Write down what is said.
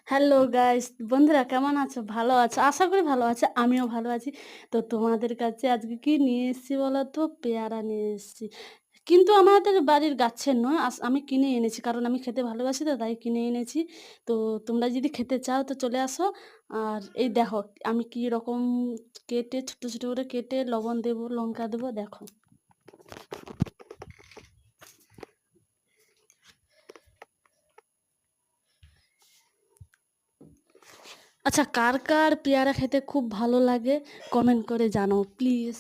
Hello guys, বন্ধুরা কেমন আছো? ভালো আছো? আশা করি ভালো আছো। আমিও ভালো আছি। তো তোমাদের কাছে আজকে কি নিয়ে এসেছি বলো তো? পেয়ারা নিয়ে এসেছি। কিন্তু আমাদের বাড়ির গাছের নয়, আমি কিনে এনেছি। কারণ আমি খেতে ভালোবাসি তো তাই কিনে এনেছি। তো তোমরা যদি খেতে চাও তো চলে আসো। আর এই দেখো আমি কি রকম কেটে ছোট, ছোট করে কেটে লবণ দেবো, লঙ্কা দেবো দেখো। আচ্ছা কার, কার পেয়ারা খেতে খুব ভালো লাগে কমেন্ট করে জানাও প্লিজ।